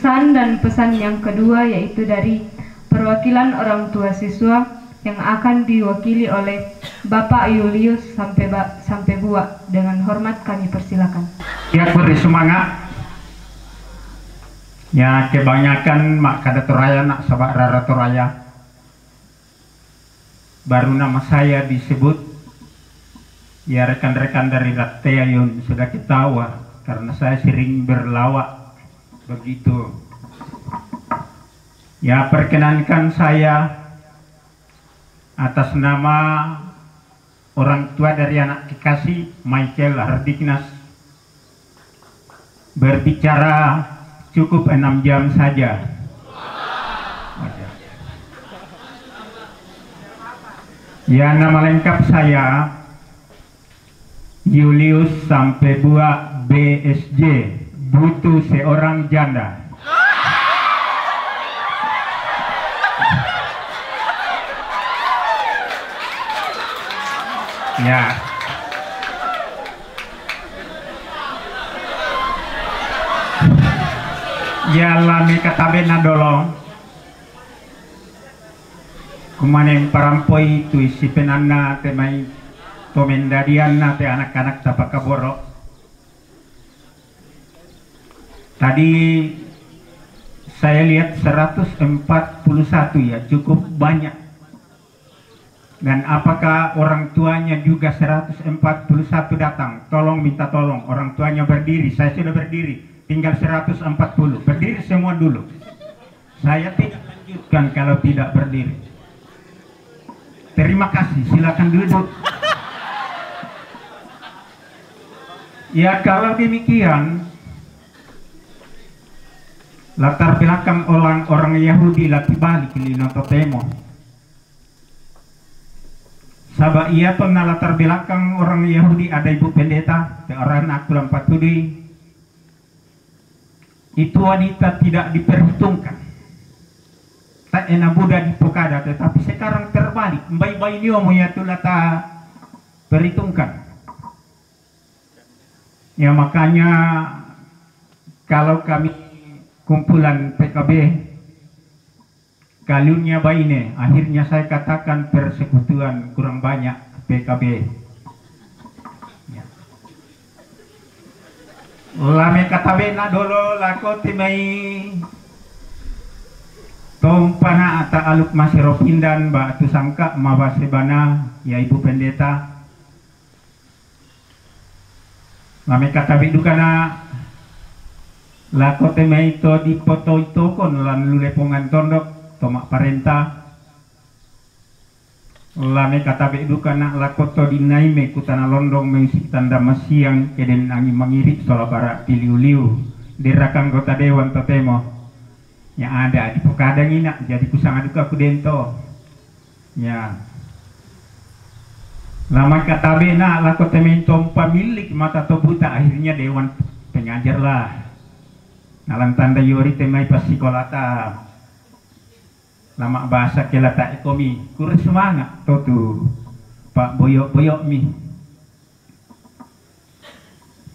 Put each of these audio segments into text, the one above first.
Pesan dan pesan yang kedua yaitu dari perwakilan orang tua siswa yang akan diwakili oleh Bapak Julius sampai Buak. Dengan hormat kami persilakan. Ya, beri semangat. Ya, kebanyakan mak kada toraya nak sabak rara toraya. Baru nama saya disebut. Ya, rekan-rekan dari Rateayun sudah ketawa karena saya sering berlawak begitu. Ya, perkenankan saya atas nama orang tua dari anak kekasih Michael Hardiknas berbicara cukup 6 jam saja. Ya, nama lengkap saya Julius sampai Buak BSJ, butuh seorang janda. Ya. Ya, lami katabena dolong. Kumanen parampoi tu isi penanna temai komendadianna te anak-anak tapakaboro. Tadi saya lihat 141 ya, cukup banyak. Dan apakah orang tuanya juga 141 datang? Tolong, minta tolong, orang tuanya berdiri. Saya sudah berdiri, tinggal 140. Berdiri semua dulu. Saya tidak lanjutkan kalau tidak berdiri. Terima kasih, silakan duduk. Ya, kalau demikian, latar belakang orang Yahudi lagi balik lino totemo. Sabak ia pernah latar belakang orang Yahudi ada ibu pendeta, orang aku lampat tudi. Itu wanita tidak diperhitungkan. Tak enak Buddha di Pokada, tetapi sekarang terbalik. Bayi-bayi ini omongnya itu lata perhitungkan. Ya, makanya kalau kami kumpulan PKB kalunya baine, akhirnya saya katakan persekutuan kurang banyak PKB. Ya. Lame katabena dolo lako timai tompana ata aluk masiropindan ba tu sangka mabasebana ya ibu pendeta. Lame katabe dukana lako timai to di foto itu kon lan lulepongan tondok tomak parenta. Lame katabe dukana lakoto dinaime kutana londong meusik tanda masiang keden angin mangiri solabara piliu-liu dirakang kota dewan totemo yang ada di Pokadang ina jadi kusang aduka kudento ya. Lama katabe na lakote mentom pamilik mata to buta, akhirnya dewan pengajar lah nalang tanda yori temai pasikolata. Lama bahasa kelata ekomi kurang semangat tu Pak boyok mi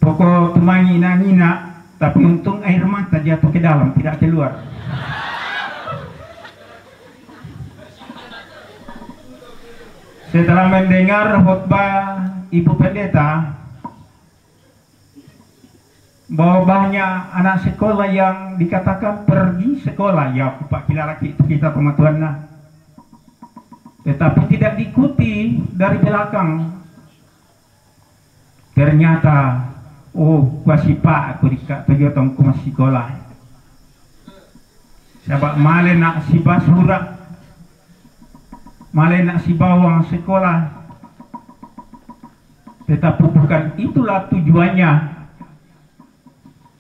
pokok temangi nangina, tapi untung air mata jatuh ke dalam tidak keluar. Setelah mendengar khotbah ibu pendeta bahwa banyak anak sekolah yang dikatakan pergi sekolah, ya Pak Kilalaki itu kita pengetahuan lah, tetapi tidak diikuti dari belakang. Ternyata oh kuasi Pak aku dikat tong masih sekolah sabak male nak si basura male nak si bawang sekolah, tetapi bukan itulah tujuannya.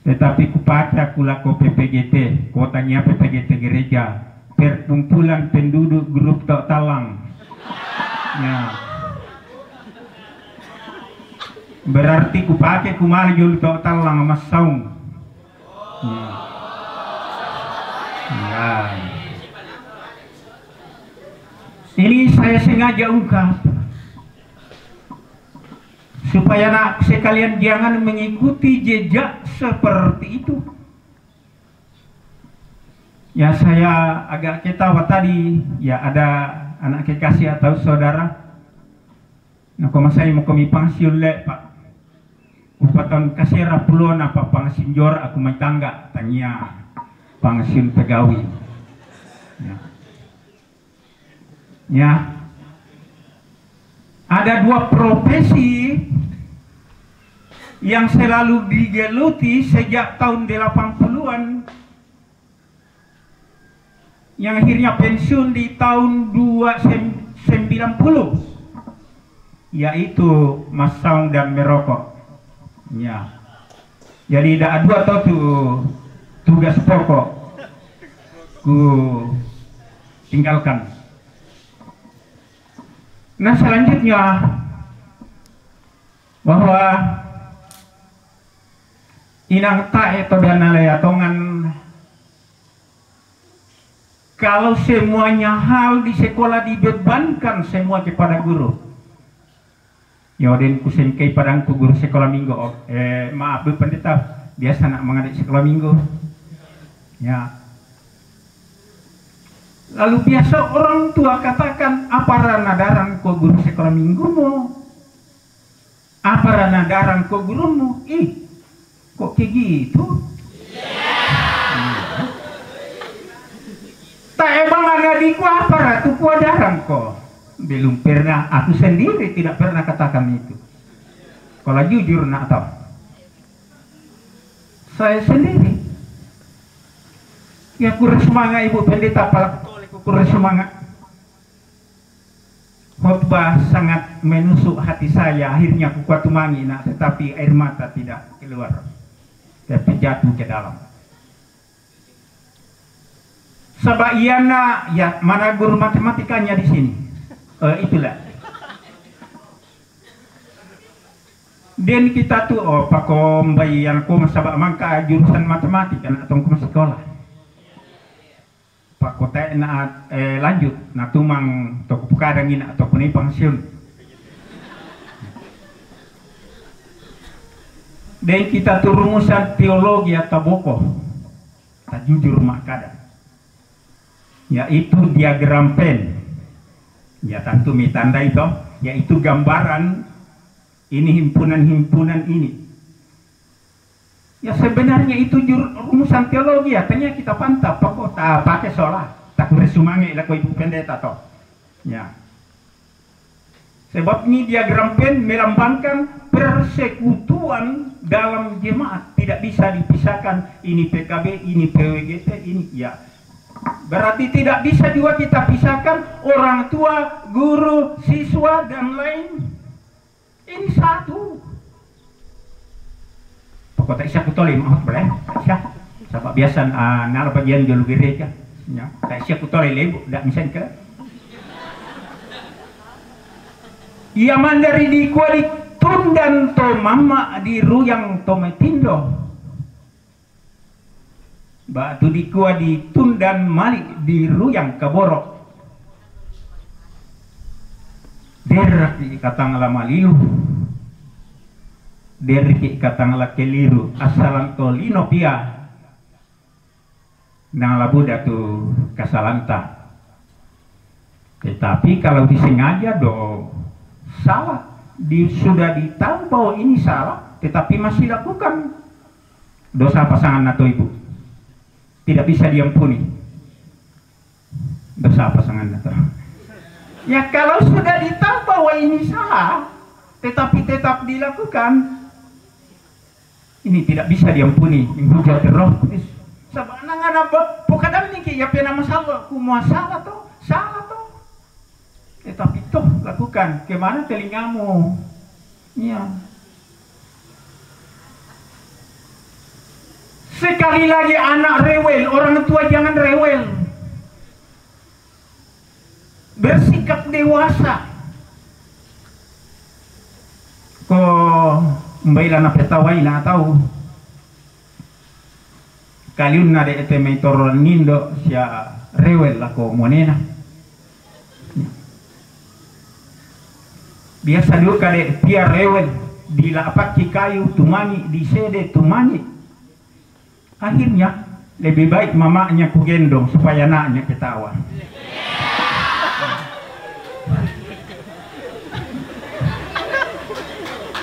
Tetapi kupaca kulako PPGT, kotanya PPGT gereja, perkumpulan penduduk grup Tok Talang. Ya. Berarti kupake kumaljul Tok Talang sama saung. Ya. Ini saya sengaja ungkap supaya anak sekalian jangan mengikuti jejak seperti itu. Ya saya agak ketawa tadi, ya ada anak kekasih atau saudara. Nah, kalau saya mau kami pensiun le Pak. Upatan kasih rapulon apa pensiun jor aku mai tangga tanya pensiun pegawai. Ya. Ya. Ada dua profesi yang selalu digeluti sejak tahun 80-an, yang akhirnya pensiun di tahun 90, yaitu masang dan merokok. Ya. Jadi ada dua tugas pokok ku tinggalkan. Nah, selanjutnya bahwa inang tae to dan tongan, kalau semuanya hal di sekolah dibebankan semua kepada guru. Yoden kusengkei padangku guru sekolah minggu. Maaf Bu Pendeta, biasa nak mengadik sekolah minggu. Ya. Lalu biasa orang tua katakan, apa ranadaran ko guru sekolah minggumu? Apa ranadaran ko gurumu? Kok kayak gitu? Tak emang adikku apa ratu kuadaran kok? Belum pernah, aku sendiri tidak pernah katakan itu. Kalau jujur nak tahu, saya sendiri. Ya kurang semangat Ibu Pendeta, kurang semangat. Khotbah sangat menusuk hati saya. Akhirnya aku kuat tumangi nak, tetapi air mata tidak keluar, tapi jatuh ke dalam. Sebab iana, ya mana guru matematikanya di sini? Itulah. Dan kita tuh, pakom bayi yang ko masabak mangka jurusan matematika atau ko sekolah. Pak kota na lanjut, na tumang toko pukadangin atau ko ni pensiun. Dan kita tuh rumusan teologi atau boko, tak jujur makada, yaitu diagram Venn. Ya tentu mitanda itu, yaitu gambaran ini himpunan-himpunan ini. Ya sebenarnya itu rumusan teologi, artinya kita pantap, pokok tak pakai sholat, tak kuresumange laku Ibu Pendeta toh. Ya. Sebab ini diagram Venn melambangkan persekutuan dalam jemaat, tidak bisa dipisahkan ini PKB, ini PWGT, ini ya. Berarti tidak bisa juga kita pisahkan orang tua, guru, siswa, dan lain. Ini satu. Pokoknya tak aku tolong, maaf boleh? Tak sebab biasa nala bagian jauh gereja. Ya, tak aku tolong lebu, tak misalnya ke. Ia mandari di kuali tundan to mama di ruyang to metindo. Batu di kuah di tundan malik di ruyang keborok. Derak di katang lama lilu. Derik katang la keliru asalan to lino pia. Nang labuda tu kasalanta. Tetapi kalau disengaja salah. Sudah ditahu bahwa ini salah, tetapi masih lakukan. Dosa pasangan atau ibu tidak bisa diampuni. Dosa pasangan atau. Ya kalau sudah ditahu bahwa ini salah, tetapi tetap dilakukan, ini tidak bisa diampuni. Hujat Roh Kudus. Sebab anak-anak pokadam niki ya pena masalah, kumua salah toh, tetapi toh lakukan. Kemana telingamu? Ya. Sekali lagi anak rewel, orang tua jangan rewel. Bersikap dewasa. Mbak na petawai na tahu. Kaliun na de ete meitor nindo sia rewel lako monena. Biasa dulu kade pia rewel dilapak kayu tumani di sede tumani. Akhirnya Lebih baik mamanya ku gendong supaya anaknya ketawa.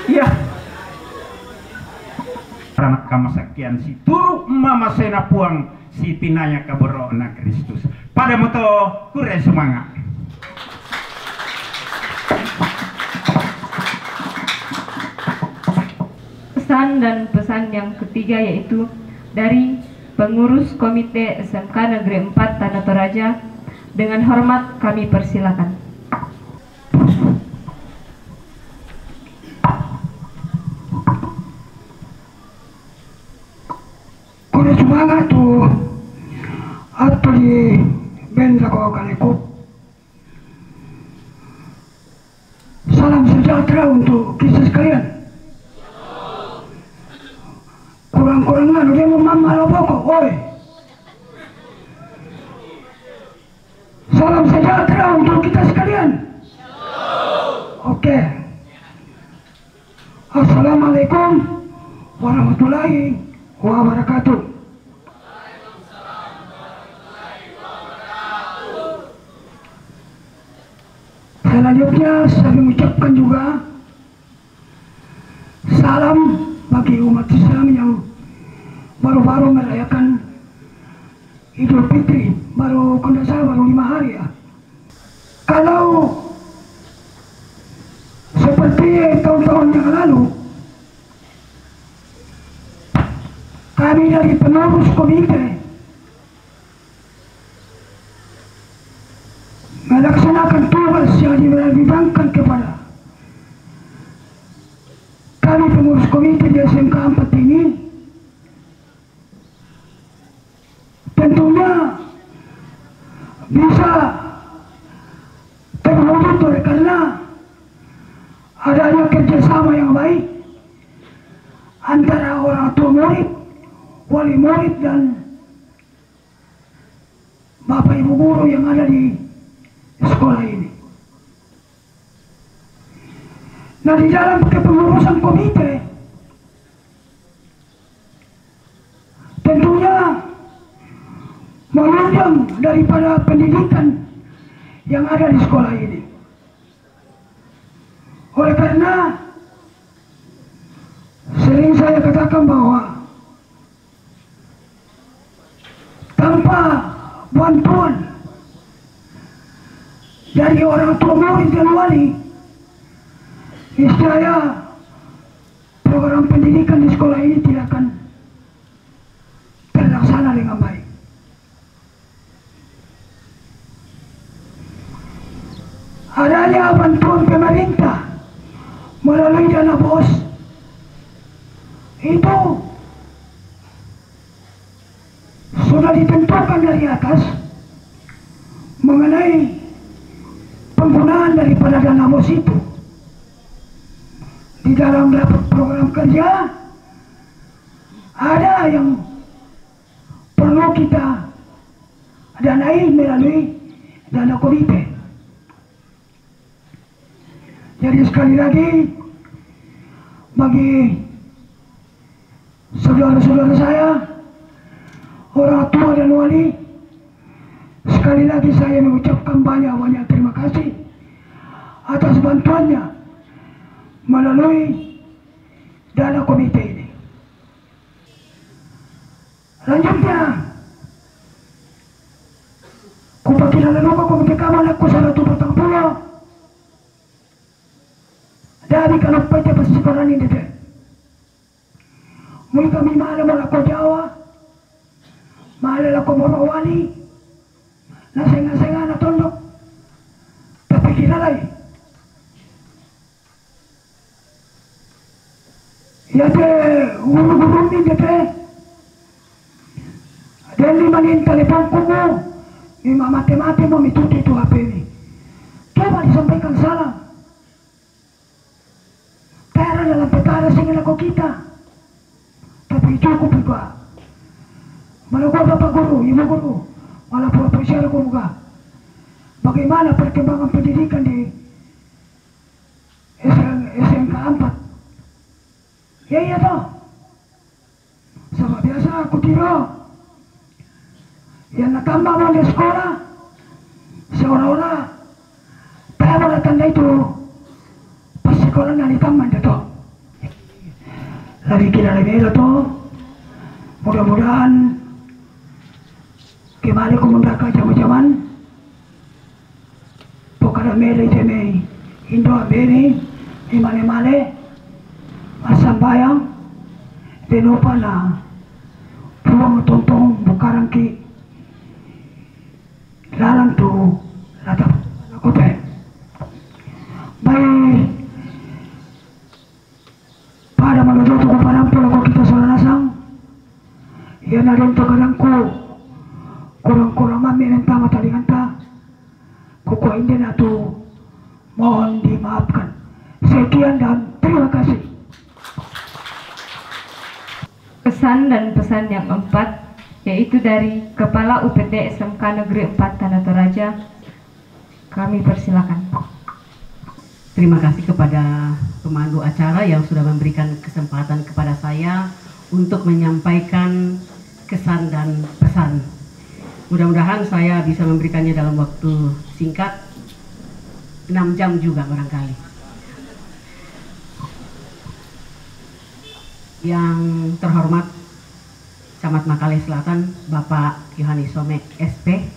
Ya. Anak kama sakian si turu mama sena puang si tinanya kaborona Kristus. Pada moto kure semangat. Pesan dan pesan yang ketiga yaitu dari pengurus Komite SMK Negeri 4 Tanah Toraja. Dengan hormat kami persilakan. Kure semangat tuh atau di benda kau kalikut. Salam sejahtera untuk kita sekalian. Kurang-kurangan dia mau mama lo pokok, oi. Salam sejahtera untuk kita sekalian. Oke. Assalamualaikum warahmatullahi wabarakatuh. Selanjutnya saya mengucapkan juga salam bagi umat Islam yang baru-baru merayakan Idul Fitri, baru baru 5 hari ya. Kalau seperti tahun-tahun yang lalu, kami dari pengurus komite melaksanakan tugas yang dibebankan kepada kami pengurus komite di SMK 4 ini. Tentunya bisa terwujud oleh karena adanya kerjasama yang baik antara orang tua murid, wali murid, dan bapak ibu guru yang ada di sekolah ini. Nah, di dalam kepengurusan komite tentunya menunjang daripada pendidikan yang ada di sekolah ini. Oleh karena sering saya katakan bahwa tanpa bantuan dari orang tua murid dan wali, niscaya program pendidikan di sekolah ini tidak akan terlaksana dengan baik. Adanya bantuan pemerintah melalui dana BOS itu sudah ditentukan dari atas mengenai penggunaan daripada dana BOS itu. Di dalam program kerja ada yang perlu kita danai melalui dana komite. Jadi sekali lagi bagi saudara-saudara saya, orang tua dan wali, sekali lagi saya mengucapkan banyak-banyak terima kasih atas bantuannya melalui dana komite ini. Selanjutnya, kupakilala lupa komite kaman aku 140 dari kalau pajak pasisiparan ini deh. Muli kami malam ako Jawa, malam ako Morowali, nasenga-senga na tondok, tapi kinalay. Yate guru-guru ini deh. Dan limanin telepon kumu, lima mati-mati mau mituti itu HP ini. Coba disampaikan salam. Pero dalam perkara singin ako kita. Tapi cukup juga. Malakukan Bapak Guru, Ibu Guru, malah profesor ko juga. Bagaimana perkembangan pendidikan di SMK 4? Ya iya toh. Sama biasa aku tiro. Yang natambah mo di sekolah, seolah-olah tayo mo tanda itu pas sekolah na litaman dito. Lagi kita lagi itu, mudah-mudahan kembali kumundaka zaman-zaman pokada mele jeme Indo abeni imale-male masambayang denopa na puang tontong bukarang ki lalang tu latap nakote baik pada manututo ko panampol ako kita sa lanasang yan na rin to kadangku kurang-kurang mami minta matalingan ta kukuhain din na to mohon dimaafkan. Sekian dan terima kasih. Pesan dan pesan yang keempat yaitu dari Kepala UPT SMK Negeri 4 Tanah Toraja. Kami persilakan. Terima kasih kepada pemandu acara yang sudah memberikan kesempatan kepada saya untuk menyampaikan kesan dan pesan. Mudah-mudahan saya bisa memberikannya dalam waktu singkat, 6 jam juga barangkali. Yang terhormat Camat Makale Selatan, Bapak Yohanes Somek SP,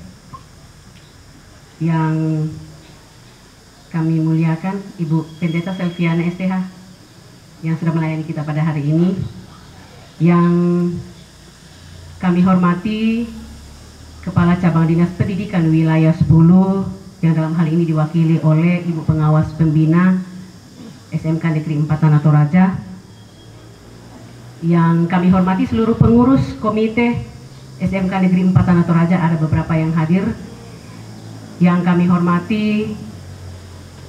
yang kami muliakan Ibu Pendeta Selviana STH yang sudah melayani kita pada hari ini, yang kami hormati Kepala Cabang Dinas Pendidikan Wilayah 10 yang dalam hal ini diwakili oleh Ibu Pengawas Pembina SMK Negeri 4 Tanah Toraja, yang kami hormati seluruh pengurus komite SMK Negeri 4 Tanah Toraja, ada beberapa yang hadir, yang kami hormati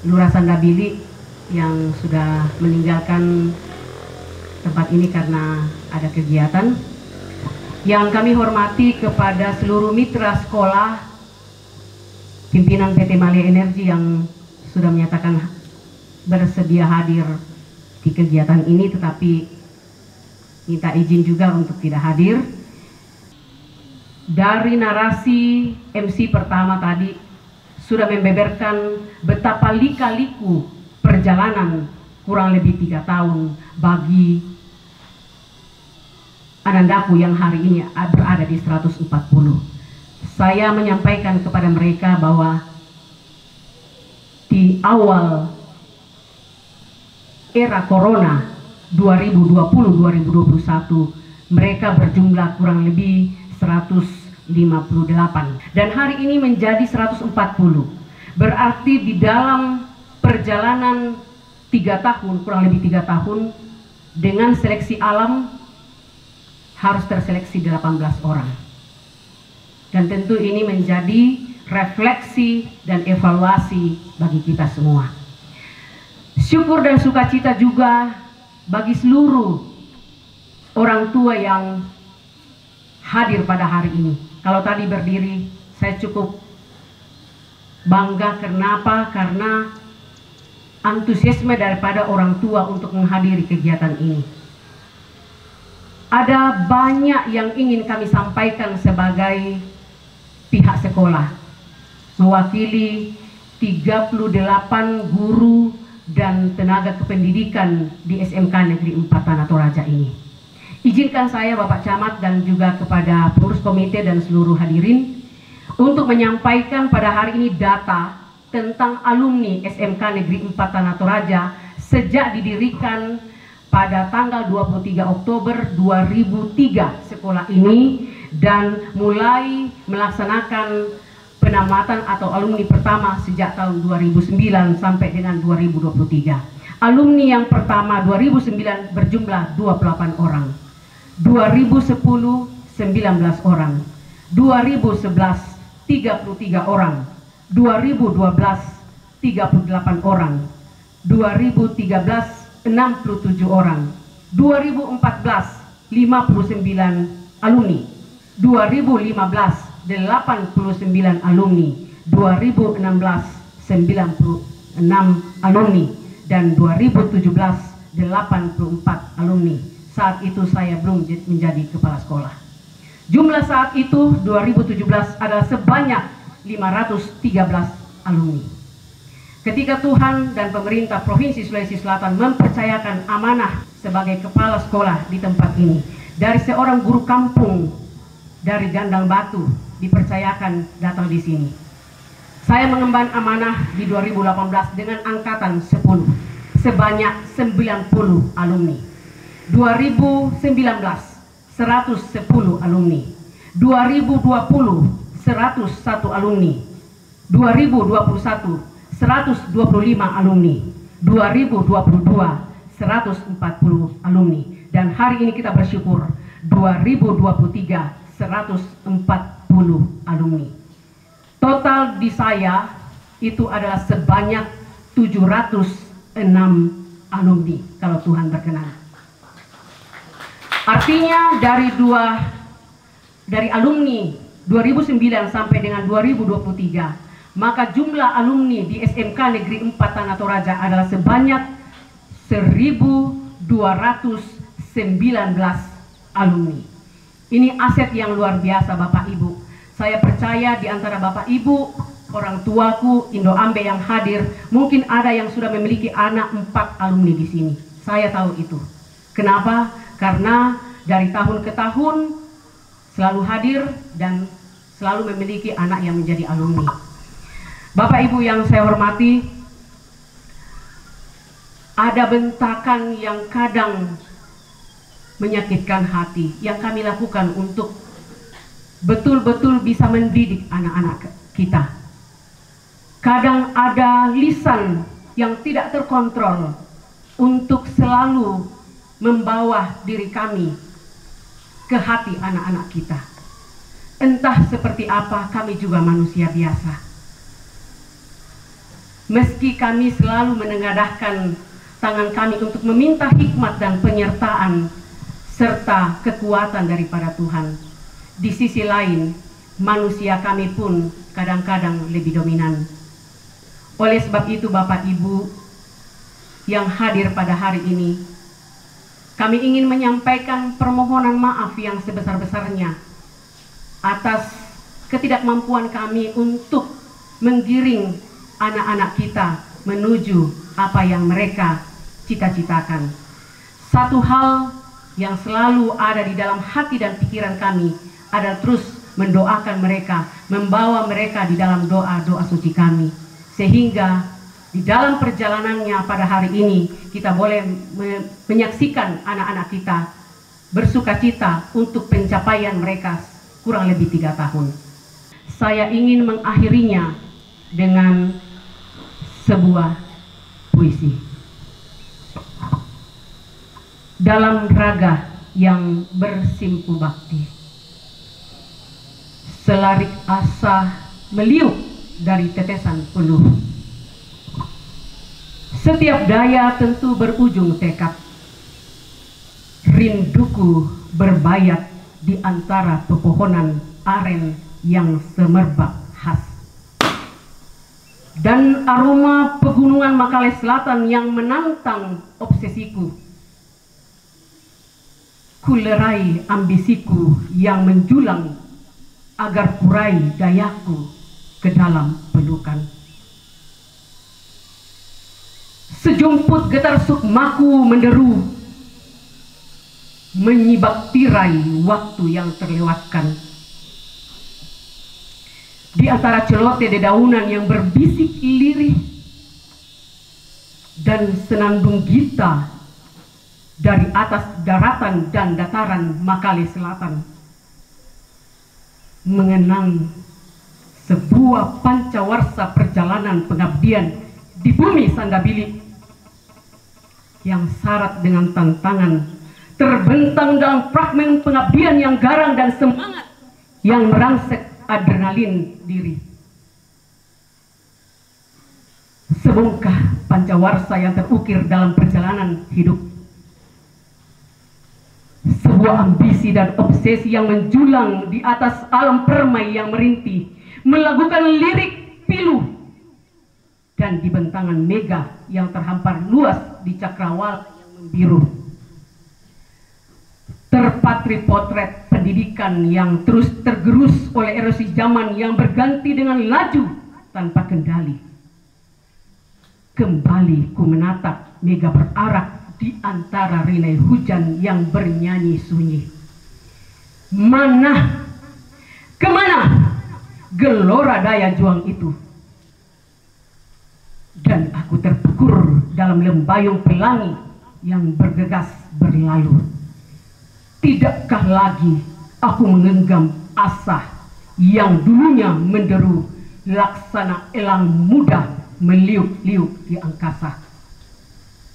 Lurah Sandabili yang sudah meninggalkan tempat ini karena ada kegiatan, yang kami hormati kepada seluruh mitra sekolah, pimpinan PT Malia Energi yang sudah menyatakan bersedia hadir di kegiatan ini tetapi minta izin juga untuk tidak hadir. Dari narasi MC pertama tadi sudah membeberkan betapa lika-liku perjalanan kurang lebih 3 tahun bagi anandaku yang hari ini berada di 140. Saya menyampaikan kepada mereka bahwa di awal era Corona 2020-2021 mereka berjumlah kurang lebih 158 dan hari ini menjadi 140. Berarti di dalam perjalanan 3 tahun, kurang lebih 3 tahun dengan seleksi alam harus terseleksi 18 orang. Dan tentu ini menjadi refleksi dan evaluasi bagi kita semua. Syukur dan sukacita juga bagi seluruh orang tua yang hadir pada hari ini. Kalau tadi berdiri, saya cukup bangga. Kenapa? Karena antusiasme daripada orang tua untuk menghadiri kegiatan ini. Ada banyak yang ingin kami sampaikan sebagai pihak sekolah, mewakili 38 guru dan tenaga kependidikan di SMK Negeri 4 Tanah Toraja ini. Izinkan saya Bapak Camat dan juga kepada pengurus komite dan seluruh hadirin untuk menyampaikan pada hari ini data tentang alumni SMK Negeri 4 Tanah Toraja sejak didirikan pada tanggal 23 Oktober 2003 sekolah ini dan mulai melaksanakan penamatan atau alumni pertama sejak tahun 2009 sampai dengan 2023. Alumni yang pertama 2009 berjumlah 28 orang, 2010 19 orang, 2011 33 orang, 2012 38 orang, 2013 67 orang, 2014 59 alumni, 2015 89 alumni, 2016 96 alumni, dan 2017 84 alumni. Saat itu saya belum menjadi kepala sekolah. Jumlah saat itu 2017 adalah sebanyak 513 alumni. Ketika Tuhan dan pemerintah Provinsi Sulawesi Selatan mempercayakan amanah sebagai kepala sekolah di tempat ini, dari seorang guru kampung dari Gandang Batu dipercayakan datang di sini. Saya mengemban amanah di 2018 dengan angkatan 10 sebanyak 90 alumni. 2019 110 alumni. 2020 101 alumni. 2021 125 alumni. 2022 140 alumni. Dan hari ini kita bersyukur 2023 140 alumni. Total di saya itu adalah sebanyak 706 alumni kalau Tuhan berkenan. Artinya dari alumni 2009 sampai dengan 2023, maka jumlah alumni di SMK Negeri 4 Tanah Toraja adalah sebanyak 1.219 alumni. Ini aset yang luar biasa Bapak Ibu. Saya percaya di antara Bapak Ibu, orang tuaku, Indo Ambe yang hadir, mungkin ada yang sudah memiliki anak 4 alumni di sini. Saya tahu itu. Kenapa? Karena dari tahun ke tahun selalu hadir dan selalu memiliki anak yang menjadi alumni. Bapak Ibu yang saya hormati, ada bentakan yang kadang menyakitkan hati yang kami lakukan untuk betul-betul bisa mendidik anak-anak kita. Kadang ada lisan yang tidak terkontrol untuk selalu membawa diri kami ke hati anak-anak kita. Entah seperti apa, kami juga manusia biasa. Meski kami selalu menengadahkan tangan kami untuk meminta hikmat dan penyertaan serta kekuatan daripada Tuhan, di sisi lain manusia kami pun kadang-kadang lebih dominan. Oleh sebab itu Bapak Ibu yang hadir pada hari ini, kami ingin menyampaikan permohonan maaf yang sebesar-besarnya atas ketidakmampuan kami untuk menggiring anak-anak kita menuju apa yang mereka cita-citakan. Satu hal yang selalu ada di dalam hati dan pikiran kami adalah terus mendoakan mereka, membawa mereka di dalam doa-doa suci kami, sehingga di dalam perjalanannya pada hari ini kita boleh menyaksikan anak-anak kita bersukacita untuk pencapaian mereka kurang lebih 3 tahun. Saya ingin mengakhirinya dengan sebuah puisi. Dalam raga yang bersimpu bakti, selarik asa meliuk dari tetesan peluh. Setiap daya tentu berujung tekad. Rinduku berbayat di antara pepohonan aren yang semerbak khas. Dan aroma pegunungan Makale Selatan yang menantang obsesiku. Kulerai ambisiku yang menjulang agar kurai dayaku ke dalam pelukan. Sejumput getar sukmaku menderu, menyibak tirai waktu yang terlewatkan. Di antara celote dedaunan yang berbisik lirih dan senandung gita dari atas daratan dan dataran Makale Selatan, mengenang sebuah pancawarsa perjalanan pengabdian di bumi Sandabili yang syarat dengan tantangan, terbentang dalam fragmen pengabdian yang garang dan semangat yang merangsek adrenalin diri. Sebongkah pancawarsa yang terukir dalam perjalanan hidup, sebuah ambisi dan obsesi yang menjulang di atas alam permai yang merintih, melakukan lirik pilu dan di bentangan mega yang terhampar luas di cakrawala yang membiru. Terpatri potret pendidikan yang terus tergerus oleh erosi zaman yang berganti dengan laju tanpa kendali. Kembali ku menatap mega berarak di antara relay hujan yang bernyanyi sunyi. Mana, kemana gelora daya juang itu? Dan aku terpekur dalam lembayung pelangi yang bergegas berlalu. Tidakkah lagi aku mengenggam asa yang dulunya menderu laksana elang muda meliuk-liuk di angkasa.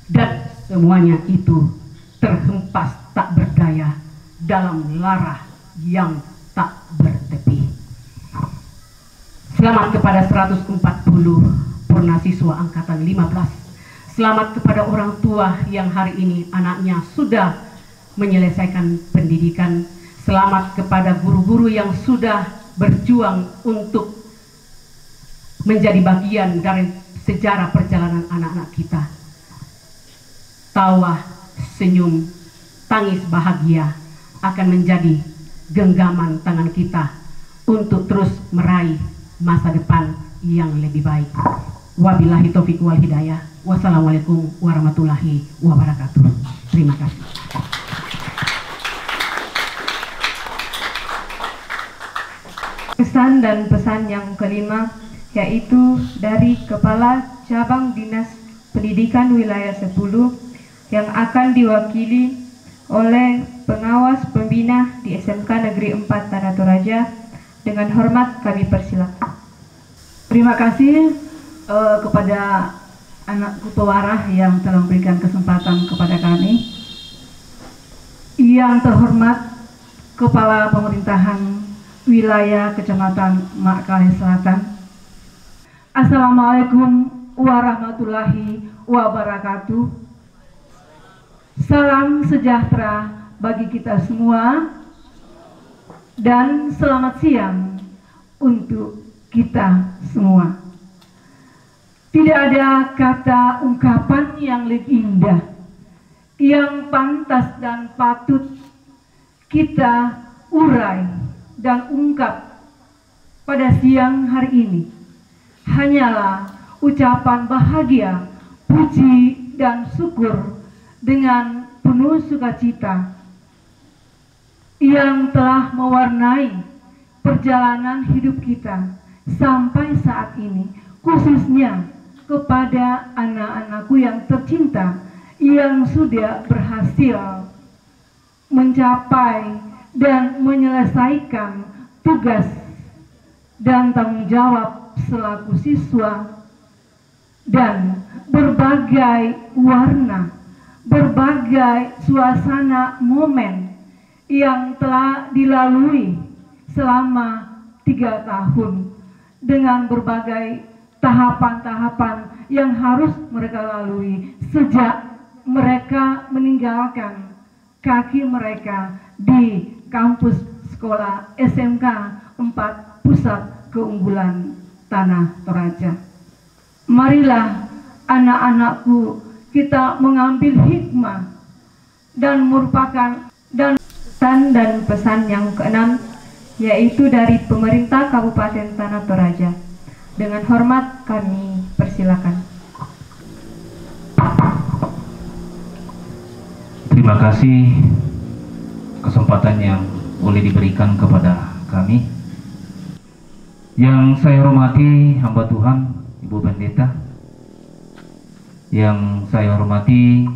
Dan semuanya itu terhempas tak berdaya dalam lara yang tak bertepi. Selamat kepada 140 purnasiswa angkatan 15. Selamat kepada orang tua yang hari ini anaknya sudah menyelesaikan pendidikan. Selamat kepada guru-guru yang sudah berjuang untuk menjadi bagian dari sejarah perjalanan anak-anak kita. Tawa, senyum, tangis bahagia akan menjadi genggaman tangan kita untuk terus meraih masa depan yang lebih baik. Wabillahi taufiq wal hidayah. Wassalamualaikum warahmatullahi wabarakatuh. Terima kasih. Pesan dan pesan yang kelima yaitu dari Kepala Cabang Dinas Pendidikan Wilayah 10 yang akan diwakili oleh pengawas pembina di SMK Negeri 4 Tanah Toraja. Dengan hormat kami persilakan. Terima kasih kepada anakku pewarah yang telah memberikan kesempatan kepada kami. Yang terhormat Kepala Pemerintahan Wilayah Kecamatan Makkali Selatan. Assalamualaikum warahmatullahi wabarakatuh. Salam sejahtera bagi kita semua dan selamat siang untuk kita semua. Tidak ada kata ungkapan yang lebih indah, yang pantas dan patut kita urai dan ungkap pada siang hari ini. Hanyalah ucapan bahagia, puji dan syukur dengan penuh sukacita yang telah mewarnai perjalanan hidup kita sampai saat ini, khususnya kepada anak-anakku yang tercinta yang sudah berhasil mencapai dan menyelesaikan tugas dan tanggung jawab selaku siswa, dan berbagai warna, berbagai suasana momen yang telah dilalui selama 3 tahun dengan berbagai tahapan-tahapan yang harus mereka lalui sejak mereka meninggalkan kaki mereka di kampus sekolah SMK 4 Pusat Keunggulan Tanah Toraja. Marilah anak-anakku kita mengambil hikmah dan merupakan dan pesan yang keenam yaitu dari pemerintah Kabupaten Tanah Toraja. Dengan hormat kami persilakan. Terima kasih kesempatan yang boleh diberikan kepada kami. Yang saya hormati hamba Tuhan Ibu Pendeta, yang saya hormati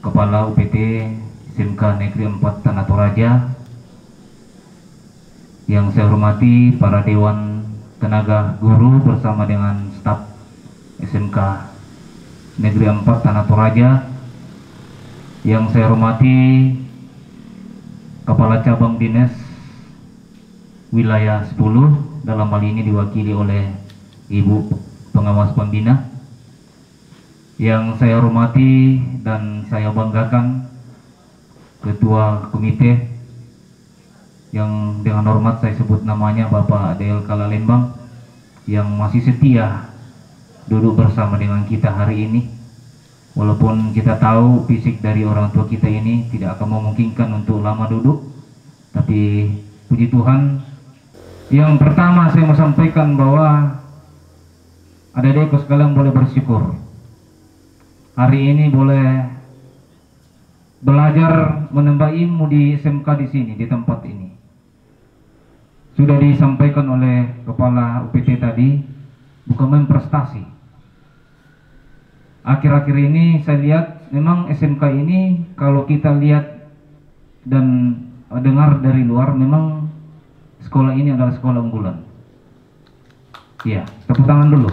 Kepala UPT SMK Negeri 4 Tanah Toraja, yang saya hormati para Dewan Tenaga Guru bersama dengan staf SMK Negeri 4 Tanah Toraja, yang saya hormati Kepala Cabang Dinas Wilayah 10, dalam hal ini diwakili oleh Ibu Pengawas Pembina, yang saya hormati dan saya banggakan Ketua Komite yang dengan hormat saya sebut namanya Bapak Del Kalalembang, yang masih setia duduk bersama dengan kita hari ini, walaupun kita tahu fisik dari orang tua kita ini tidak akan memungkinkan untuk lama duduk, Tapi puji Tuhan, yang pertama saya mau sampaikan bahwa adik-adikku sekalian boleh bersyukur. Hari ini boleh belajar menambah ilmu di SMK di sini, di tempat ini. Sudah disampaikan oleh Kepala UPT tadi, bukan main prestasi. Akhir-akhir ini saya lihat memang SMK ini kalau kita lihat dan dengar dari luar, memang sekolah ini adalah sekolah unggulan. Iya, tepuk tangan dulu.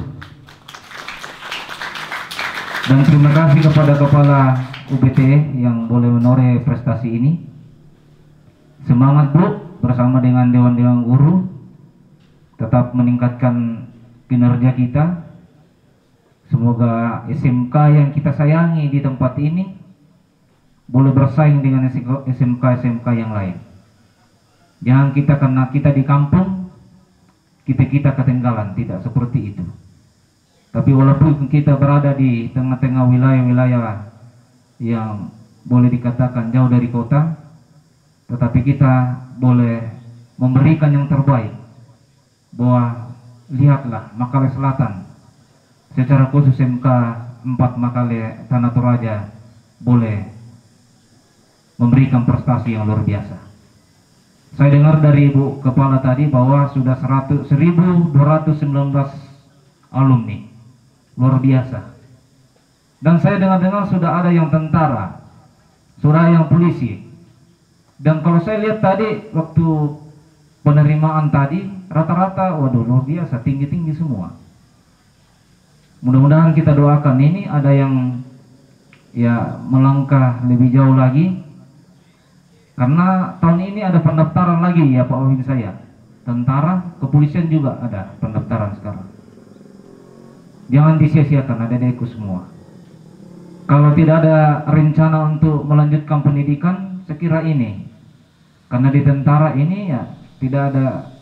Dan terima kasih kepada Kepala UPT yang boleh menoreh prestasi ini. Semangat Bu, bersama dengan Dewan-Dewan Guru, tetap meningkatkan kinerja kita. Semoga SMK yang kita sayangi di tempat ini boleh bersaing dengan SMK-SMK yang lain. Jangan kita karena kita di kampung, kita ketinggalan, tidak seperti itu. Tapi walaupun kita berada di tengah-tengah wilayah-wilayah yang boleh dikatakan jauh dari kota, tetapi kita boleh memberikan yang terbaik. Bahwa lihatlah Makale Selatan, secara khusus MK 4 Makale Tanah Toraja boleh memberikan prestasi yang luar biasa. Saya dengar dari Ibu Kepala tadi bahwa sudah 1219 alumni, luar biasa. Dan saya dengar sudah ada yang tentara, sudah yang polisi. Dan kalau saya lihat tadi waktu penerimaan tadi, rata-rata waduh luar biasa, tinggi-tinggi semua. Mudah-mudahan kita doakan ini ada yang ya melangkah lebih jauh lagi. Karena tahun ini ada pendaftaran lagi ya Pak Wawin saya. Tentara, kepolisian juga ada pendaftaran sekarang. Jangan disia-siakan adik-adikku semua. Kalau tidak ada rencana untuk melanjutkan pendidikan, sekira ini. Karena di tentara ini ya tidak ada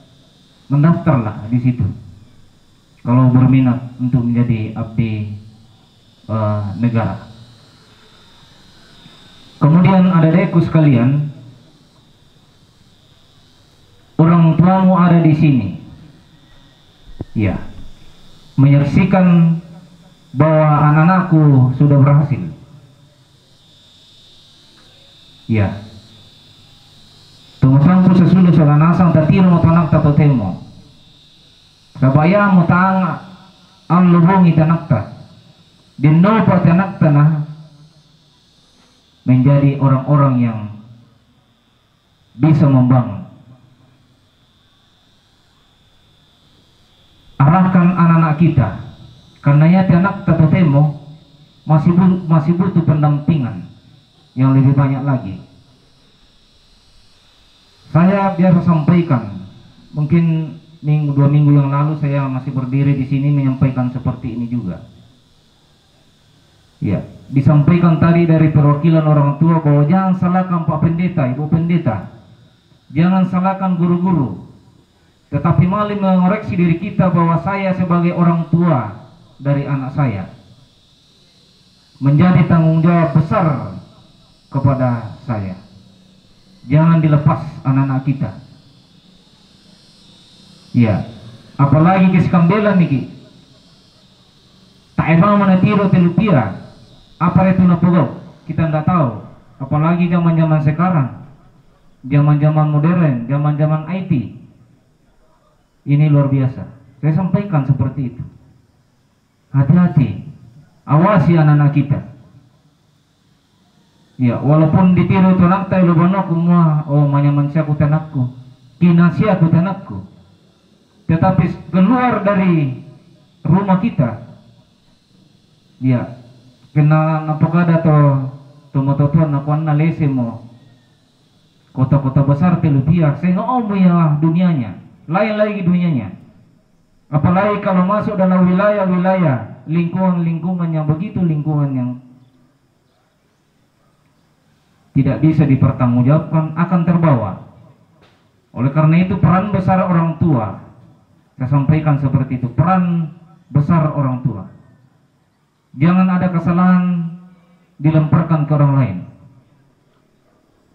mendaftarlah di situ. Kalau berminat untuk menjadi abdi negara. Kemudian adik-adikku sekalian, orang tuamu ada di sini, ya, menyaksikan bahwa anak-anakku sudah berhasil, ya. Tunggu-tunggu sesudah solanasang tatiro mo tanak tatotemo, sabaya mo tang ang lubong itanakta, dinno pa tanakta na menjadi orang-orang yang bisa membangun. Arahkan anak-anak kita, karena ya anak tatotemo masih butuh pendampingan yang lebih banyak lagi. Saya biasa sampaikan, mungkin 2 minggu yang lalu saya masih berdiri di sini menyampaikan seperti ini juga. Ya, disampaikan tadi dari perwakilan orang tua bahwa jangan salahkan Pak Pendeta, Ibu Pendeta, jangan salahkan guru-guru. Tetapi mari mengoreksi diri kita bahwa saya sebagai orang tua dari anak saya menjadi tanggung jawab besar kepada saya. Jangan dilepas anak-anak kita. Ya, apalagi kesekambela niki. Tak emang menatiro telupia. Apa itu napogok? Kita tidak tahu. Apalagi zaman-zaman sekarang, zaman-zaman modern, zaman-zaman IT. Ini luar biasa. Saya sampaikan seperti itu. Hati-hati, awasi anak-anak kita. Ya, walaupun ditiru tanak tayo lubano kumwa o manyaman siya ku tanakku, kinasya ku tanakku. Tetapi keluar dari rumah kita, ya, kena napakada to tumototuan nakuan na lese mo. Kota-kota besar telupia, saya ngomong ya dunianya. Lain lagi dunianya. Apalagi kalau masuk dalam wilayah-wilayah lingkungan-lingkungan yang begitu, lingkungan yang tidak bisa dipertanggungjawabkan, akan terbawa. Oleh karena itu peran besar orang tua, saya sampaikan seperti itu, peran besar orang tua. Jangan ada kesalahan dilemparkan ke orang lain.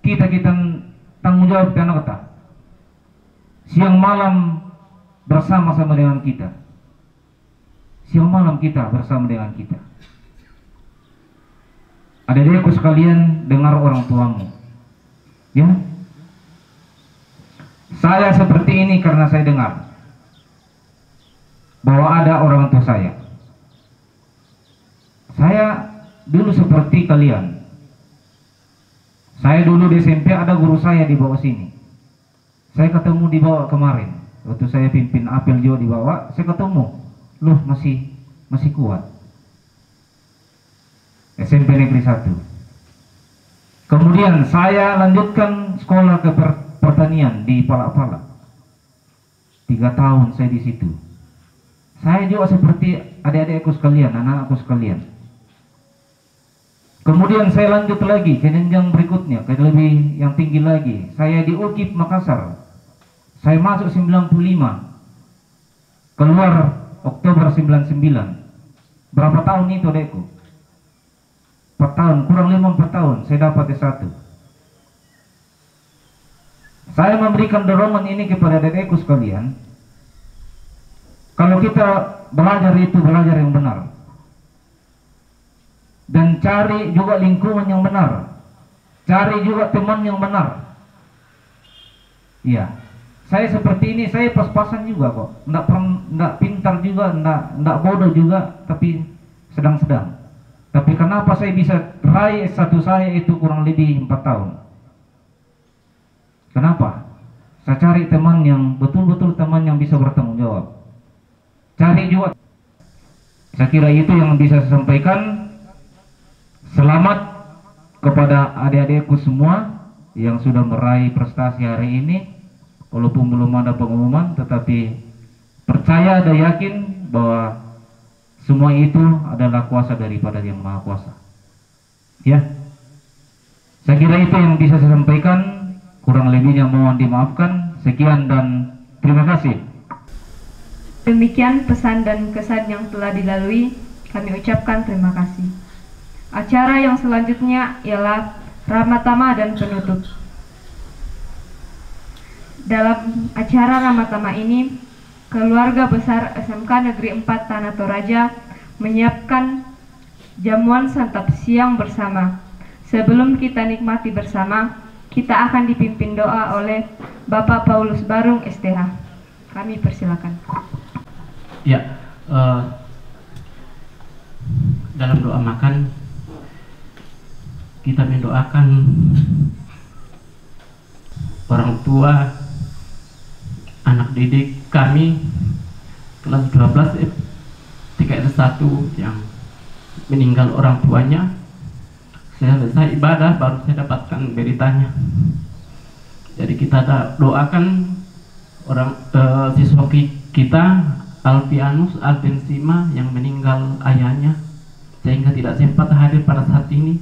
Kita tanggung jawab anak kita. Siang malam bersama-sama dengan kita. Siang malam kita bersama dengan kita. Adik-adikku sekalian, dengar orang tuamu. Ya. Saya seperti ini karena saya dengar bahwa ada orang tua saya. Saya dulu seperti kalian. Saya dulu di SMP ada guru saya di bawah sini. Saya ketemu di bawah kemarin. Waktu saya pimpin apel juga di bawah, saya ketemu. Loh, masih kuat. SMP Negeri 1. Kemudian saya lanjutkan sekolah ke pertanian di Palak-Palak. 3 tahun saya di situ. Saya juga seperti adik-adikku sekalian, anak-anakku sekalian. Kemudian saya lanjut lagi ke jenjang berikutnya, ke lebih yang tinggi lagi. Saya di UKIP Makassar. Saya masuk 95, keluar Oktober 99. Berapa tahun itu adekku? 4 tahun, kurang 4 tahun saya dapat S1. Saya memberikan dorongan ini kepada adekku sekalian. Kalau kita belajar itu belajar yang benar. Dan cari juga lingkungan yang benar. Cari juga teman yang benar. Iya. Saya seperti ini, saya pas-pasan juga kok. Enggak pintar juga, enggak bodoh juga, tapi sedang-sedang. Tapi kenapa saya bisa raih S1 saya itu kurang lebih 4 tahun? Kenapa? Saya cari teman yang betul-betul teman yang bisa bertanggung jawab. Cari juga. Saya kira itu yang bisa saya sampaikan. Selamat kepada adik-adikku semua yang sudah meraih prestasi hari ini. Walaupun belum ada pengumuman, tetapi percaya dan yakin bahwa semua itu adalah kuasa daripada Yang Maha Kuasa. Ya, saya kira itu yang bisa saya sampaikan. Kurang lebihnya mohon dimaafkan. Sekian dan terima kasih. Demikian pesan dan kesan yang telah dilalui. Kami ucapkan terima kasih. Acara yang selanjutnya ialah Ramatama dan penutup. Dalam acara Ramatama ini, keluarga besar SMK Negeri 4 Tanah Toraja menyiapkan jamuan santap siang bersama. Sebelum kita nikmati bersama, kita akan dipimpin doa oleh Bapak Paulus Barung STH. Kami persilakan. Ya, dalam doa makan kita mendoakan orang tua, anak didik kami kelas 12 TKS 1 yang meninggal orang tuanya. Saya selesai ibadah baru saya dapatkan beritanya. Jadi kita doakan orang siswa kita Alfianus Albensima yang meninggal ayahnya, sehingga tidak sempat hadir pada saat ini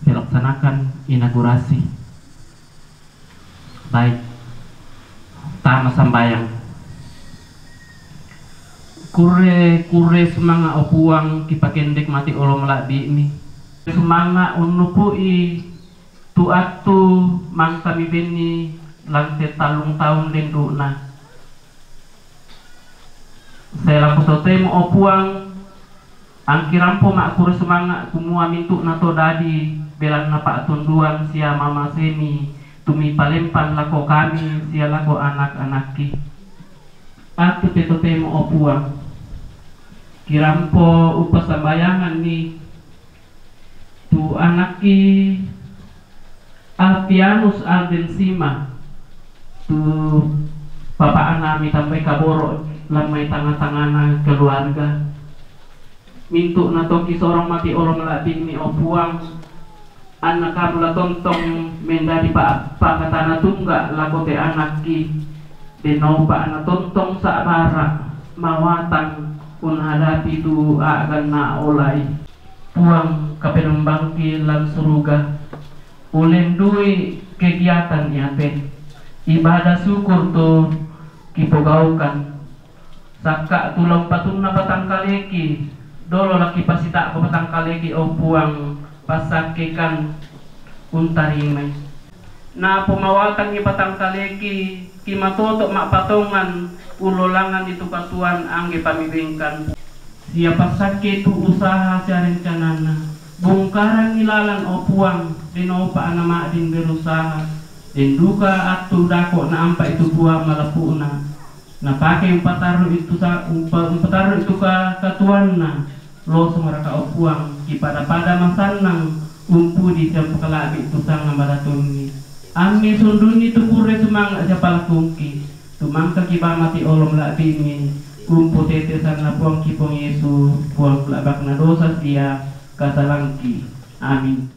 dilaksanakan inaugurasi. Baik, tama sambayang kure semanga opuang kipakendek mati olom ladi ini semanga unupui tuatu mang kami beni lantai talung tahun lenduna saya lakusote mo opuang angkirampo mak kure semanga kumua mintu nato dadi belan napa tunduan sia mama seni tumi palempan lako kami sia lako anak-anaki atu petote mo opuang kirampo upas sambayangan ni tu anaki Alfianus Albensima tu papa anami tambay kaboro lamay tanga-tangana keluarga mintu na toki sorong mati orang labing ni opuang anak kamu la tontong mendari pa katana tungga lakote anaki denoba na tontong sa bara mawatang kun hadapi tu agan na olay puang kapenumbangki lan suruga ulen duwi kegiatan yape ibadah syukur tu kipogaukan saka tulang patun na batang kaleki dolo laki pasita ko batang kaleki o puang pasakikan untarimay na pumawatan ni patang kaleki kimatotok mak patongan ulolangan itu katuan angge pamibingkan siapa sakit tu usaha si rencanana bongkaran ilalan opuang dinopa nama din berusaha dan duka atu dako na ampa itu buah malapuna na pakai umpataru itu ka katuan na lo semeraka opuang kipada pada masanang umpu di jam kalabi itu sang maratuni ami sunduni tu pure semang japal kungki tumangka kiba mati olom la bini umpu tetesan na puang kipong Yesus puang pelabak na dosa dia kasalangki amin.